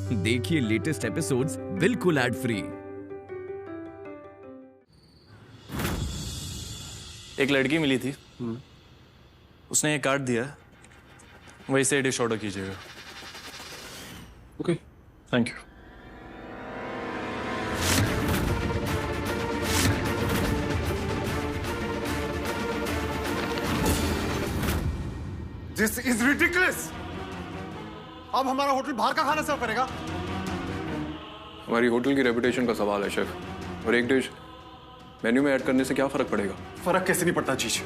देखिए latest episodes बिल्कुल ad free. एक लड़की मिली थी, उसने ये कार्ड दिया, वही से डिश ऑर्डर कीजिएगा। Okay, thank you. This is ridiculous. अब हमारा होटल बाहर का खाना सर्व करेगा। हमारी होटल की रेपुटेशन का सवाल है शेफ, और एक डिश मेन्यू में ऐड करने से क्या फर्क पड़ेगा? फर्क कैसे नहीं पड़ता चीज?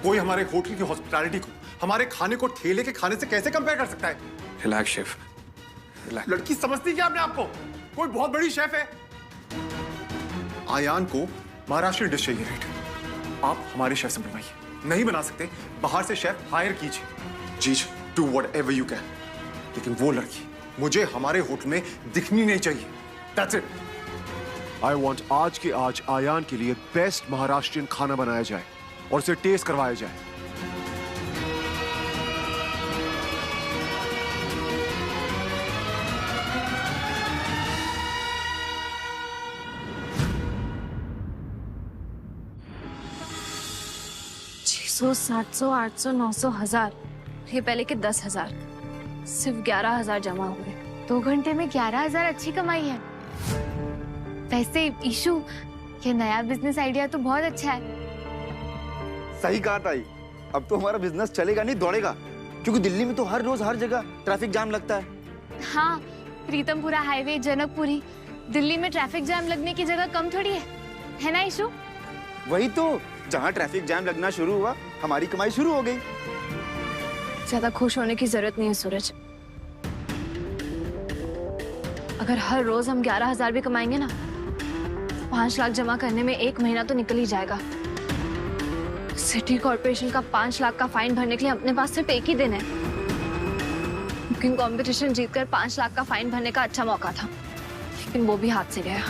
कोई हमारे होटल की हॉस्पिटैलिटी को हमारे खाने को ठेले के खाने से कैसे कंपेयर कर सकता है? Relax chef, relax. लड़की समझती क्या अपने आप को? कोई बहुत बड़ी शेफ है। आयान को महाराष्ट्र डिश चाहिए, राइट? आप हमारे शेफ से बनवाइए। नहीं बना सकते, बाहर से शेफ हायर कीजिए। जीज, डू व्हाटएवर यू कैन, लेकिन वो लड़की मुझे हमारे होटल में दिखनी नहीं चाहिए। That's it. आई वांट आज के आज आयान के लिए बेस्ट महाराष्ट्रियन खाना बनाया जाए और उसे टेस्ट करवाया जाए। सौ 700 800 900 1000, ये पहले के 10,000, सिर्फ 11,000 जमा हुए। 2 घंटे में 11,000 अच्छी कमाई है। वैसे ईशु, ये नया बिजनेस आइडिया तो बहुत अच्छा है। सही कहा ताई, अब तो हमारा बिजनेस चलेगा नहीं दौड़ेगा, क्योंकि दिल्ली में तो हर रोज हर जगह ट्रैफिक जाम लगता है। हाँ, प्रीतमपुरा हाईवे, जनकपुरी, दिल्ली में ट्रैफिक जाम लगने की जगह कम थोड़ी है ना ईशु? वही तो, जहाँ ट्रैफिक जाम लगना शुरू हुआ हमारी कमाई शुरू हो गई। ज्यादा खुश होने की जरूरत नहीं है सूरज। अगर हर रोज हम 11,000 भी कमाएंगे ना, 5 लाख जमा करने में 1 महीना तो निकल ही जाएगा। सिटी कॉर्पोरेशन का 5 लाख का फाइन भरने के लिए अपने पास सिर्फ 1 ही दिन है। बुकिंग कंपटीशन जीतकर 5 लाख का फाइन भरने का अच्छा मौका था, लेकिन वो भी हाथ से गया।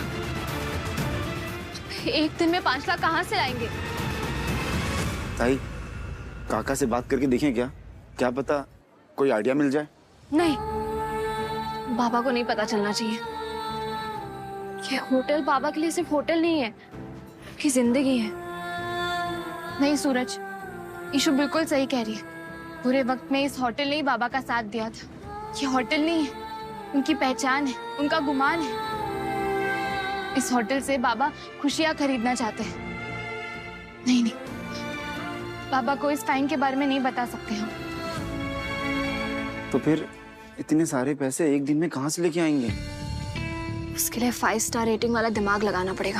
एक दिन में 5 लाख कहाँ से लाएंगे? ताई, काका से बात करके देखें क्या पता कोई आइडिया मिल जाए। नहीं, बाबा को नहीं पता चलना चाहिए। ये होटल बाबा के लिए सिर्फ होटल नहीं है, कि जिंदगी है। नहीं सूरज, ईशु बिल्कुल सही कह रही है। बुरे वक्त में इस होटल ने ही बाबा का साथ दिया था। ये होटल नहीं है, उनकी पहचान है, उनका गुमान है। इस होटल से बाबा खुशियां खरीदना चाहते हैं। नहीं, बाबा को इस फाइन के बारे में नहीं बता सकते हम। तो फिर इतने सारे पैसे एक दिन में कहाँ से लेके आएंगे? इसके लिए 5 स्टार रेटिंग वाला दिमाग लगाना पड़ेगा।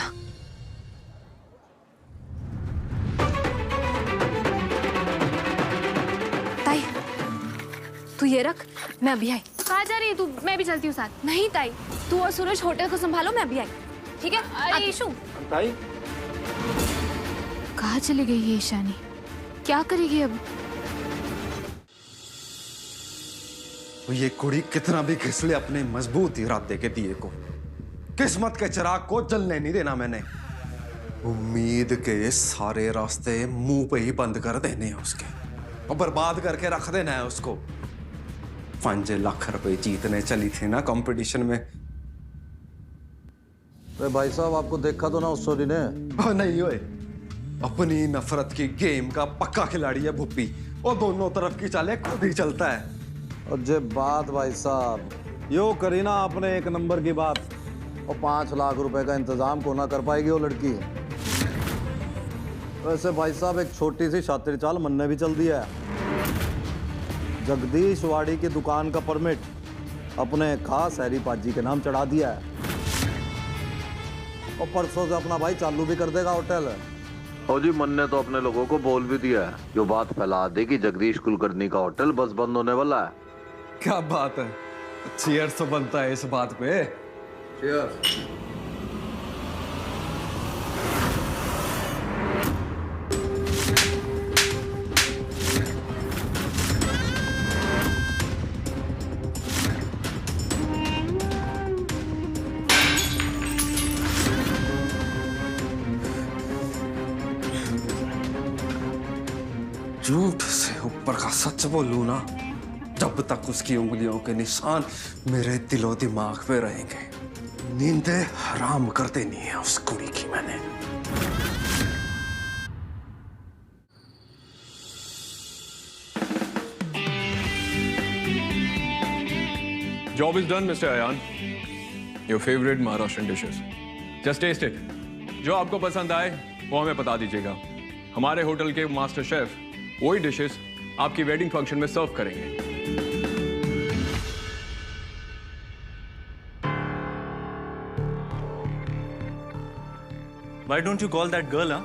ताई, तू ये रख, मैं अभी आई। कहाँ जा रही है तू? मैं भी चलती हूँ साथ। नहीं ताई, तू और सूरज होटल को संभालो, मैं अभी आई, ठीक है? अरे ईशु, ताई, कहाँ चली गई है ईशानी? क्या करेगी अब? ये कुड़ी कितना भी घिसले अपने मजबूत इरादे के दिए को, किस्मत के चिराग को जलने नहीं देना मैंने। उम्मीद के सारे रास्ते मुंह पे ही बंद कर देने हैं उसके, और बर्बाद करके रख देना है उसको। 5 लाख रुपए जीतने चली थी ना कंपटीशन में। अरे भाई साहब, आपको देखा तो ना उस सोनी ने? नहीं ओए, अपनी नफरत की गेम का पक्का खिलाड़ी है भुप्पी, और दोनों तरफ की चालें खुद ही चलता है। और जे बात भाई साहब, यो करी ना आपने 1 नंबर की बात, और 5 लाख रुपए का इंतजाम को ना कर पाएगी वो लड़की। वैसे भाई साहब, एक छोटी सी शातिर चाल मन ने भी चल दिया है। जगदीश वाड़ी की दुकान का परमिट अपने खास हैरी पाजी के नाम चढ़ा दिया है, और परसों से अपना भाई चालू भी कर देगा होटल। और जी मन ने तो अपने लोगों को बोल भी दिया है, जो बात फैला दे कि जगदीश कुलकर्णी का होटल बस बंद होने वाला है। क्या बात है, चीयर्स तो बनता है इस बात पे। चीयर्स। झूठ से ऊपर का सच बोलूं ना जब तक उसकी उंगलियों के निशान मेरे दिलो दिमाग पे रहेंगे, नींदें हराम कर देनी है उस कुड़ी की मैंने। Job is done, Mr. Ayan. Your favorite Maharashtrian dishes. Just taste it. जो आपको पसंद आए वो हमें बता दीजिएगा। हमारे होटल के मास्टर शेफ वही डिशेस आपकी वेडिंग फंक्शन में सर्व करेंगे। Why don't you call that girl, huh?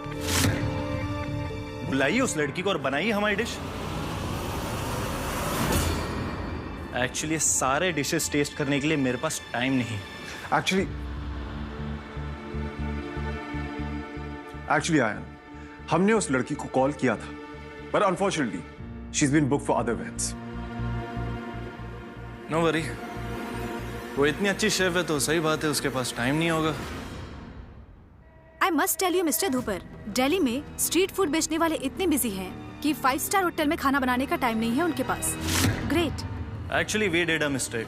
बुलाइए उस लड़की को और बनाइए हमारी डिश। एक्चुअली सारे डिशेस टेस्ट करने के लिए मेरे पास टाइम नहीं। एक्चुअली आयन, हमने उस लड़की को कॉल किया था, पर unfortunately she is been booked for other events. No worry, वो इतनी अच्छी शेफ है तो सही बात है उसके पास टाइम नहीं होगा। I must tell you mister Dhupar, Delhi में स्ट्रीट फूड बेचने वाले इतने बिजी हैं कि 5 स्टार होटल में खाना बनाने का टाइम नहीं है उनके पास। Great. Actually we did a mistake.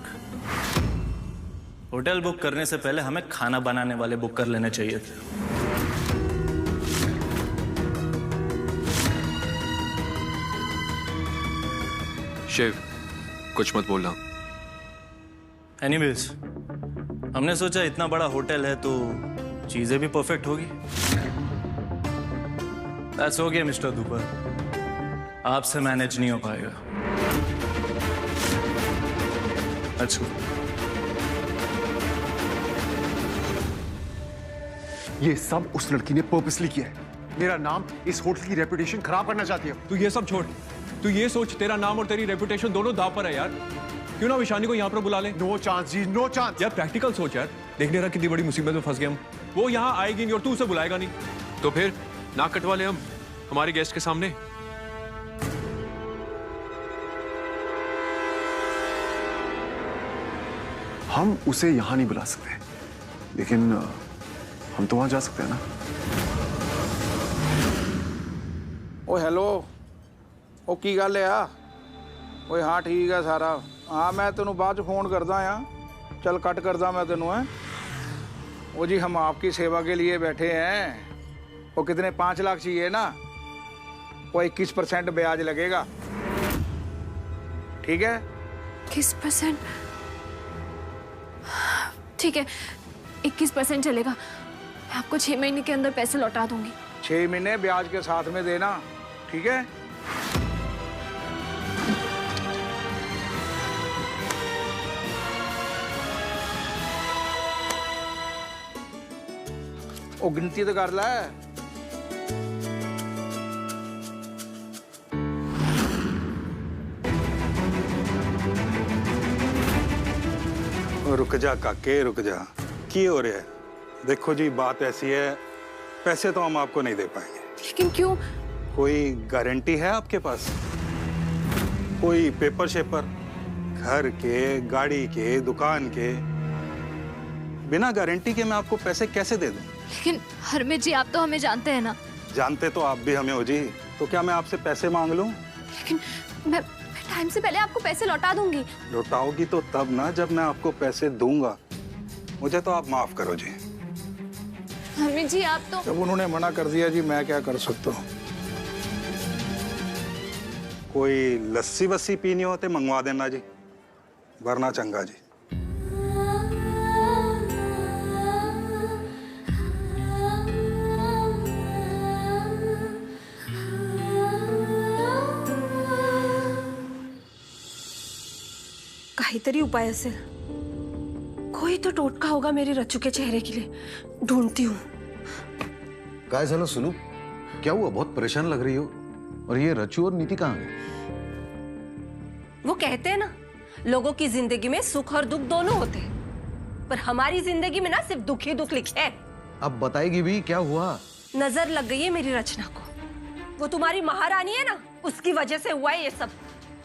Hotel book करने से पहले हमें खाना बनाने वाले बुक कर लेने चाहिए थे। शेफ, कुछ मत बोलना। एनीवेज, हमने सोचा इतना बड़ा होटल है तो चीजें भी परफेक्ट होगी। दैट्स ओके मिस्टर धूपर, आपसे मैनेज नहीं हो पाएगा। अच्छा, ये सब उस लड़की ने पर्पसली किया है। मेरा नाम, इस होटल की रेपुटेशन खराब करना चाहती है। तू ये सब छोड़, तू ये सोच तेरा नाम और तेरी रेपुटेशन दोनों दांव पर है यार। क्यों ना विशानी को यहाँ पर बुला ले। नो चांस जी, नो चांस। यार प्रैक्टिकल सोच यार, देखने रहा कितनी बड़ी मुसीबत में फंस गए हम। वो यहाँ आएगी नहीं और तू उसे बुलाएगा नहीं, तो फिर नाक कटवा ले हम हमारे गेस्ट के सामने। हम उसे यहां नहीं बुला सकते, लेकिन हम तो वहां जा सकते हैं ना। ओ हेलो, ओ की गल है आ? ओए हाँ ठीक है सारा। हाँ मैं तेनू बाद फोन करदा आ। चल कट करदा मैं तेनू है। ओ जी हम आपकी सेवा के लिए बैठे हैं। वो कितने 5 लाख चाहिए ना? वो 21% ब्याज लगेगा, ठीक है? 21%? ठीक है, 21% चलेगा। मैं आपको 6 महीने के अंदर पैसे लौटा दूंगी। 6 महीने ब्याज के साथ में देना, ठीक है? ओ गिनती तो कर लै। रुक जा काके, रुक जा। की हो रहा है? देखो जी बात ऐसी है, पैसे तो हम आपको नहीं दे पाएंगे। लेकिन क्यों? कोई गारंटी है आपके पास? कोई पेपर शेपर? घर के, गाड़ी के, दुकान के? बिना गारंटी के मैं आपको पैसे कैसे दे दूं? लेकिन हरमित जी, आप तो हमें जानते हैं ना। जानते तो आप भी हमें हो जी, तो क्या मैं आपसे पैसे मांग लूं? लेकिन मैं टाइम से पहले आपको पैसे लौटा दूंगी। लौटाओगी तो तब ना जब मैं आपको पैसे दूंगा। मुझे तो आप माफ करो जी। हरमित जी आप तो। जब उन्होंने मना कर दिया जी, मैं क्या कर सकता हूँ? कोई लस्सी वस्सी पीनी हो तो मंगवा देना जी, वरना चंगा जी। काहीतरी उपाय असेल, कोई तो टोटका होगा मेरे रच्चू के चेहरे के लिए। ढूंढती हूँ। काय झालं सुनू? क्या हुआ? बहुत परेशान लग रही हो। और ये रच्चू और नीति कहाँ गए? वो कहते हैं ना, लोगों की जिंदगी में सुख और दुख दोनों होते हैं, पर हमारी जिंदगी में ना सिर्फ दुख ही दुख लिखे है। अब बताएगी भी, क्या हुआ? नजर लग गई है मेरी रचना को। वो तुम्हारी महारानी है ना, उसकी वजह से हुआ है ये सब।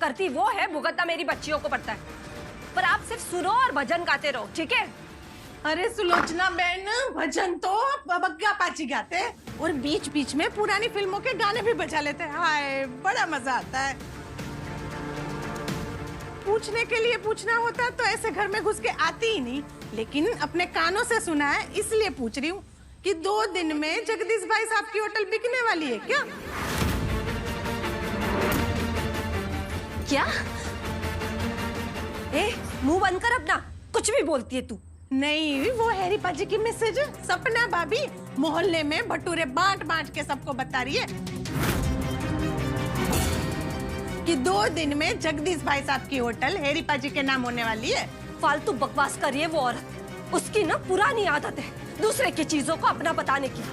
करती वो है, भुगतना मेरी बच्चियों को पड़ता है। पर आप सिर्फ सुनो और भजन गाते रहो, ठीक है? अरे सुलोचना बहन, भजन तो बग्गा पाची गाते हैं और बीच बीच में पुरानी फिल्मों के गाने भी बजा लेते हैं। हाय, बड़ा मजा आता है। पूछने के लिए पूछना होता तो ऐसे घर में घुस के आती ही नहीं, लेकिन अपने कानों से सुना है इसलिए पूछ रही हूँ कि 2 दिन में जगदीश भाई साहब की होटल बिकने वाली है क्या? क्या? मुंह बंद कर अपना, कुछ भी बोलती है तू। नहीं, वो हैरी पाजी की मैसेज सपना भाभी मोहल्ले में भटूरे बांट बांट के सबको बता रही है कि 2 दिन में जगदीश भाई साहब की होटल हैरी पाजी के नाम होने वाली है। फालतू बकवास कर रही है वो औरत, उसकी ना पुरानी आदत है दूसरे की चीजों को अपना बताने की।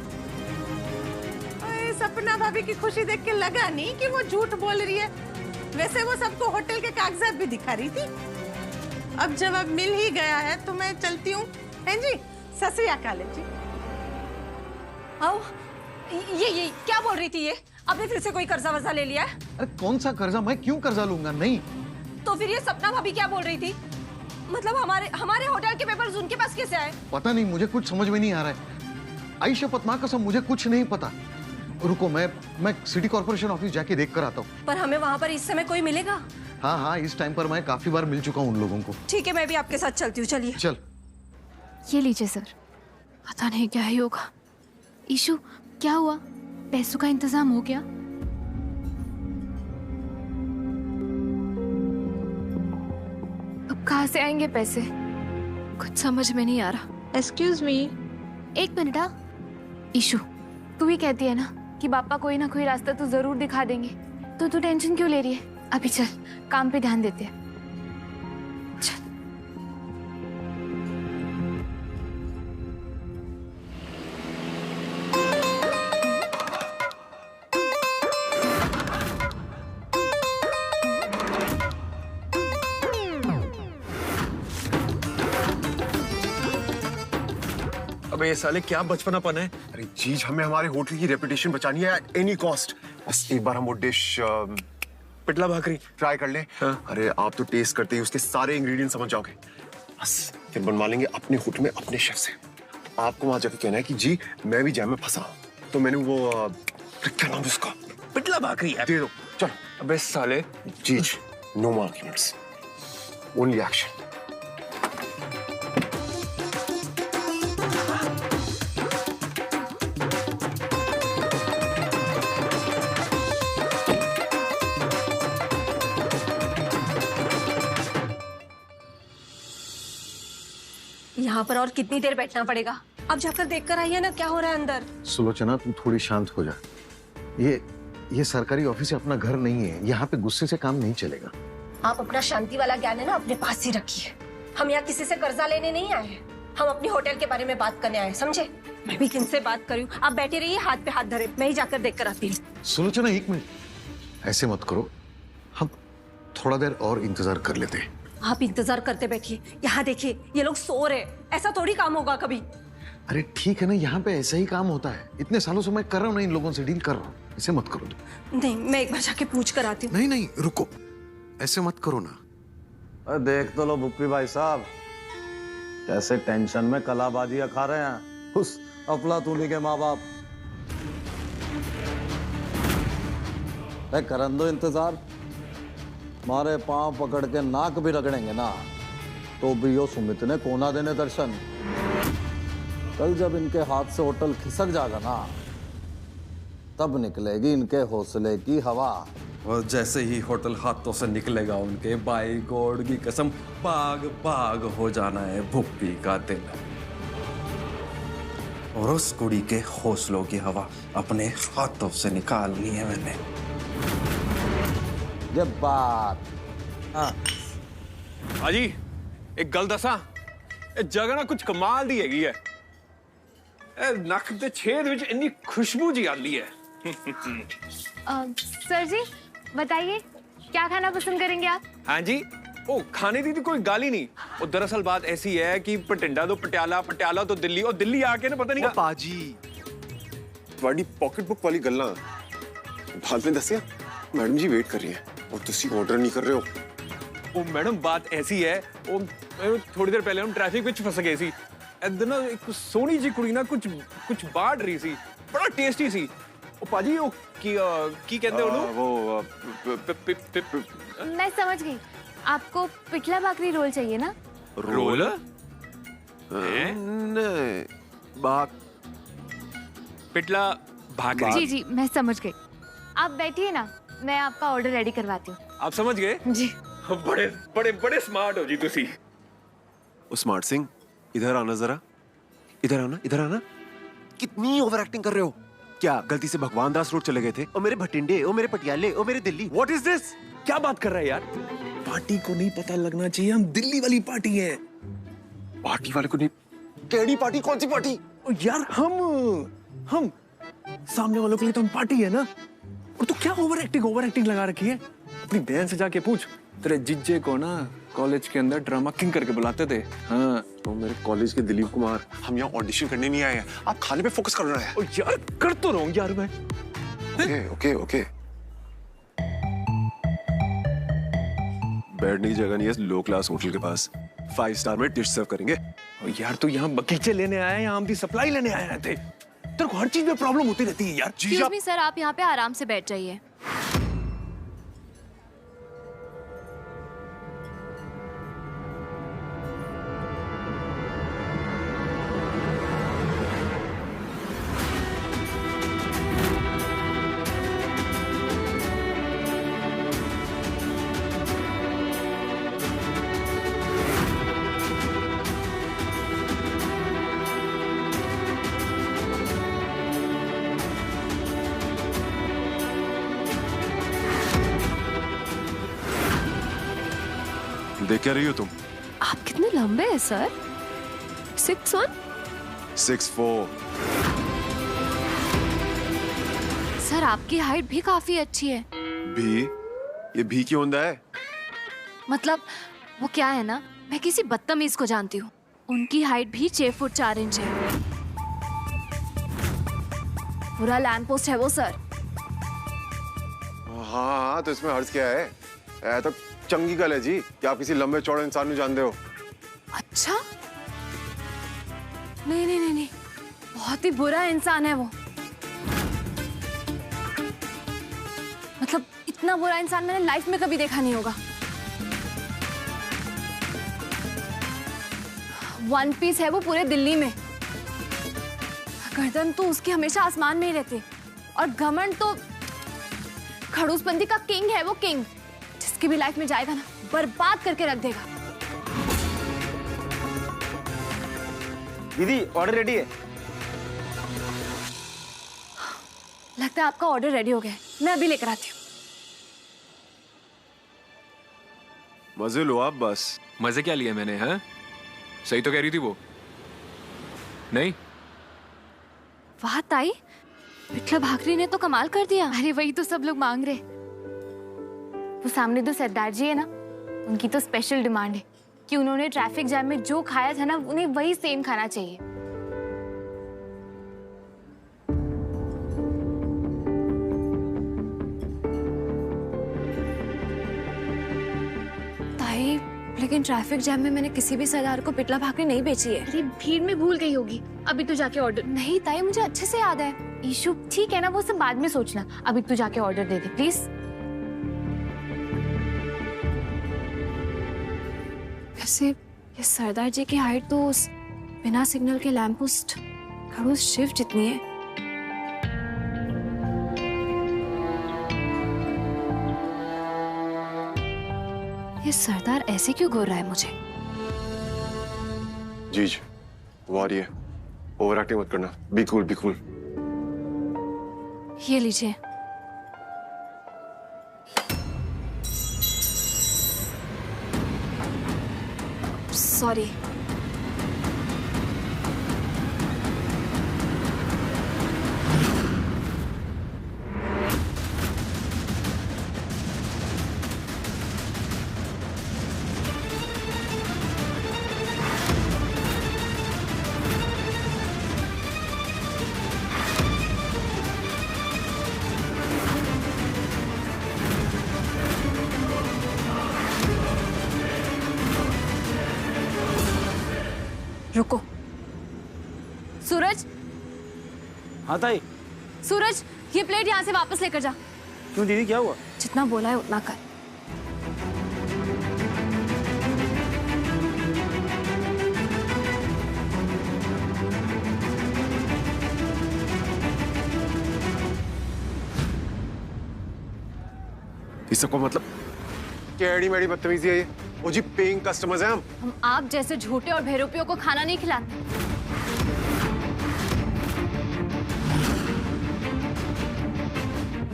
सपना भाभी की खुशी देख के लगा नहीं कि वो झूठ बोल रही है। वैसे वो सबको होटल के कागजात भी दिखा रही थी। अब जवाब मिल ही गया है तो मैं चलती हूँ। हैं जी, सत श्री अकाल जी। आओ, ये क्या बोल रही थी ये? आपने फिर से कोई कर्जा वर्जा ले लिया है? अरे कौन सा कर्जा? मैं क्यों कर्जा लूंगा? नहीं। तो फिर ये सपना भाभी क्या बोल रही थी? मतलब हमारे होटल के पेपर्स उनके पास कैसे आए? पता नहीं, मुझे कुछ समझ में नहीं आ रहा है। आयशा पत्मा कसम मुझे कुछ नहीं पता। रुको, मैं सिटी कॉर्पोरेशन ऑफिस जाके देख कर आता हूँ। पर हमें वहाँ पर इस समय कोई मिलेगा? हाँ, इस टाइम पर मैं काफी बार मिल चुका हूँ उन लोगों को। ठीक है, मैं भी आपके साथ चलती हूँ, चलिए। चल। ये लीजिए सर। पता नहीं क्या ही होगा। ईशु, क्या हुआ? पैसों का इंतजाम हो गया? अब कहाँ से आएंगे पैसे? कुछ समझ में नहीं आ रहा। Excuse me. 1 मिनट। हाँ ईशु, तू ही कहती है ना कि पापा कोई ना कोई रास्ता तो जरूर दिखा देंगे, तो तू टेंशन क्यों ले रही है? अभी चल, काम पे ध्यान देते हैं। चल। अबे ये साले क्या बचपनापन है? अरे जीज, हमें हमारे होटल की रेपुटेशन बचानी है एट एनी कॉस्ट। बस एक बार हम वो डिश पिटला भाकरी ट्राई कर ले। हाँ? अरे आप तो टेस्ट करते ही उसके सारे इंग्रेडिएंट समझ जाओगे। बस फिर बनवा लेंगे अपने होटल में अपने शेफ से। आपको वहां जाके कहना है कि जी मैं भी जैम में फंसा हूं, तो मैंने वो क्या नाम है उसका, पिटला भाकरी दे दो। चलो। अबे साले जीज, नो मोर आर्ग्यूमेंट्स, ओनली एक्शन। यहाँ पर और कितनी देर बैठना पड़ेगा? अब जाकर देखकर आइए ना क्या हो रहा है अंदर। सुलोचना, तुम थोड़ी शांत हो जा। ये सरकारी ऑफिस अपना घर नहीं है, यहाँ पे गुस्से से काम नहीं चलेगा। आप अपना शांति वाला ज्ञान है ना अपने पास ही रखिए। हम यहाँ किसी से कर्जा लेने नहीं आए हैं, हम अपनी होटल के बारे में बात करने आए, समझे? मैं भी किनसे बात करूँ? आप बैठे रहिए हाथ पे हाथ धरे, मैं ही जाकर देख कर आती हूँ। सुलोचना 1 मिनट, ऐसे मत करो, हम थोड़ा देर और इंतजार कर लेते हैं। आप इंतजार करते बैठिए, यहाँ देखिए ये लोग सो रहे, ऐसा थोड़ी काम होगा कभी। अरे ठीक है ना, यहाँ पे ऐसा ही काम होता है। इतने सालों से मैं कर रहा हूँ ना, इन लोगों से डील कर रहा हूँ, ऐसे मत करो तुम। नहीं, मैं एक बार जाके पूछ कर आती हूँ। नहीं, रुको, ऐसे मत करो ना। अरे देख तो लो भुप्पी भाई साहब, कैसे टेंशन में कलाबाजियां खा रहे हैं उस अफलातूनी के माँ बाप। करन दो इंतजार, मारे पांव पकड़ के नाक भी रगड़ेंगे ना तो भी यो सुमित ने कोना देने दर्शन। कल जब इनके हाथ से होटल खिसक जाएगा ना, तब निकलेगी इनके हौसले की हवा। और जैसे ही होटल हाथों से निकलेगा उनके, बाई गॉड की कसम, बाग बाग हो जाना है भुप्पी का दिल। और उस कुड़ी के हौसलों की हवा अपने हाथों से निकालनी है मैंने। जब बात हाजी एक गल दसा, जगह ना कुछ कमाल दी हैगी है। नक ते छेद विच इन्नी खुशबू जी आती है। सर जी बताइए, क्या खाना पसंद करेंगे आप? हाँ जी, ओ खाने की तो कोई गाल ही नहीं। वो दरअसल बात ऐसी है कि पटिंडा तो पटियाला, पटियाला तो दिल्ली, और दिल्ली आके ना पता नहीं पाजी वाड़ी पॉकेट बुक वाली गल्ला बाद में दसिया। मैडम जी वेट कर रही है और तुसी ऑर्डर नहीं कर रहे हो। ओ मैडम बात ऐसी है, ओ थोड़ी देर पहले हम ट्रैफिक विच फंस गए सी। इधर ना एक सोनी जी कुड़ी ना कुछ बाढ़ रही सी, बड़ा टेस्टी सी। ओ पाजी वो की कहते हैं मैं समझ गई, आपको पिठला भाकरी रोल चाहिए ना? रोल? नहीं, बात पिटला भाकरी। जी जी मैं समझ गई। आप बैठिए ना, मैं आपका ऑर्डर रेडी करवाती हूँ। आप समझ गए? जी। बड़े बड़े बड़े स्मार्ट हो जी तुसी। स्मार्ट सिंह, इधर आना जरा, इधर आना, इधर आना। कितनी ओवर एक्टिंग कर रहे हो? क्या गलती से भगवान दास रोड चले गए थे? ओ मेरे भटिंडे, ओ मेरे पटियाले, ओ मेरे दिल्ली। What is this? क्या बात कर रहा है यार? पार्टी को नहीं पता लगना चाहिए, हम दिल्ली वाली पार्टी है। पार्टी वाले को नहीं? टेढ़ी पार्टी? कौन सी पार्टी? ओ यार हम सामने वालों के लिए तो हम पार्टी है ना। और तू क्या ओवर एक्टिंग लगा रखी है? अपनी बहन से जाके पूछ, तेरे जीजे को ना कॉलेज के अंदर ड्रामा किंग करके बुलाते थे। हाँ तो मेरे कॉलेज के दिलीप कुमार, हम यहाँ ऑडिशन करने नहीं आए हैं, आप खाने पे फोकस करना है। ओ यार कर तो रहा हूँ यार मैं। ओके बैठने की जगह नहीं है लो क्लास होटल के पास, 5 स्टार में डिश सर्व करेंगे। ओ यार तू यहाँ बगीचे लेने आया या आम की सप्लाई लेने आया थे? तेरे को हर चीज में प्रॉब्लम होती रहती है यार। एक्सक्यूज मी सर, आप यहाँ पे आराम से बैठ जाइए। देख क्या रही हो तुम? आप कितने लंबे हैं सर? 6'1"? 6'4". सर आपकी हाइट भी काफी अच्छी है। भी? ये भी क्यों होता है? मतलब वो क्या है ना, मैं किसी बदतमीज को जानती हूँ, उनकी हाइट भी 6 फुट 4 इंच है। पूरा लैंड पोस्ट है वो सर। हाँ तो इसमें हर्ज क्या है? ऐ तो चंगी गल है जी कि आप किसी लंबे चौड़े इंसान को जानते हो। अच्छा नहीं, बहुत ही बुरा इंसान है वो। मतलब इतना बुरा इंसान मैंने लाइफ में कभी देखा नहीं होगा। वन पीस है वो पूरे दिल्ली में, गर्दन तो उसकी हमेशा आसमान में ही रहती, और घमंड तो खड़ूसबंदी का किंग है वो, किंग। जिसकी भी लाइफ में जाएगा ना, बर्बाद करके रख देगा। दीदी ऑर्डर रेडी है। लगता है आपका ऑर्डर रेडी हो गया है, मैं अभी लेकर आती हूँ। मजे लो आप बस। मजे क्या लिए मैंने? हाँ सही तो कह रही थी वो। नहीं वाह ताई, पिठला भाकरी ने तो कमाल कर दिया। अरे वही तो सब लोग मांग रहे। वो सामने जो सरदार जी है ना, उनकी तो स्पेशल डिमांड है कि उन्होंने ट्रैफिक जैम में जो खाया था ना, उन्हें वही सेम खाना चाहिए। ताई, लेकिन ट्रैफिक जैम में मैंने किसी भी सरदार को पिठला भाकरी नहीं बेची है। अरे भीड़ में भूल गई होगी, अभी तो जाके ऑर्डर। नहीं ताई, मुझे अच्छे से याद है। ईशु ठीक है ना, वो सब बाद में सोचना, अभी तू जाके ऑर्डर दे दे प्लीज। वैसे ये सरदार जी की हाइट तो उस बिना सिग्नल के लैंप पोस्ट खड़ूस शिव जितनी है। ये सरदार ऐसे क्यों घूर रहा है मुझे? जीज वो आ रही है, ओवर एक्टिंग मत करना। Be cool, be cool. ये लीजिए। सॉरी। रुको। सूरज। हाँ ताई। सूरज, ये प्लेट यहाँ से वापस लेकर जा। क्यों दीदी, क्या हुआ? जितना बोला है उतना कर। इस सबको मतलब टेढ़ी मेढ़ी बदतमीजी है ये। वो जी पेइंग कस्टमर्स हैं हम आप जैसे झूठे और बेरूपियों को खाना नहीं खिलाते।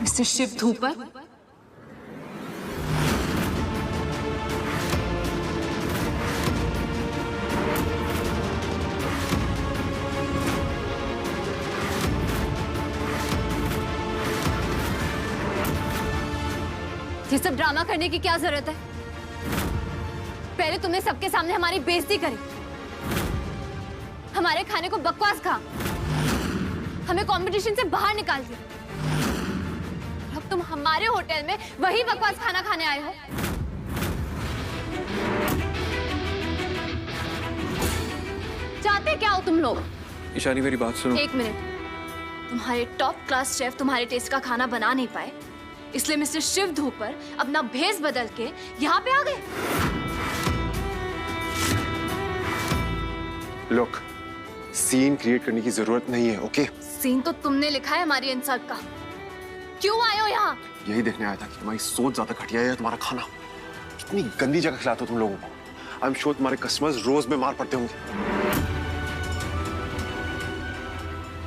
मिस्टर शिव धूपर, ये सब ड्रामा करने की क्या जरूरत है? पहले तुमने सबके सामने हमारी बेइज्जती करी, हमारे खाने को बकवास कहा, हमें कंपटीशन से बाहर निकाल दिया। अब तुम हमारे होटल में वही बकवास खाना खाने आए हो। चाहते क्या हो तुम लोग? ईशानी मेरी बात सुनो। एक मिनट, तुम्हारे टॉप क्लास शेफ तुम्हारे टेस्ट का खाना बना नहीं पाए, इसलिए मिस्टर शिव धूपर अपना भेस बदल के यहाँ पे आ गए। लुक, सीन क्रिएट करने की जरूरत नहीं है, ओके? सीन तो तुमने लिखा है हमारी इंसल्ट का। क्यों आए हो यहाँ? यही देखने आया था कि तुम्हारी सोच ज्यादा घटिया है या तुम्हारा खाना। कितनी गंदी जगह खिलाते हो तुम लोगों को। आई एम श्योर तुम्हारे कस्टमर्स रोज बीमार पड़ते होंगे।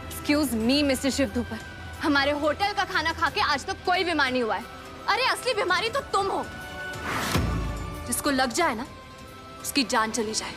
Excuse me mister Shiv Dhupar, हमारे होटल का खाना खा के आज तक कोई बीमार नहीं हुआ है। अरे असली बीमारी तो तुम हो। जिसको लग जाए ना, उसकी जान चली जाए।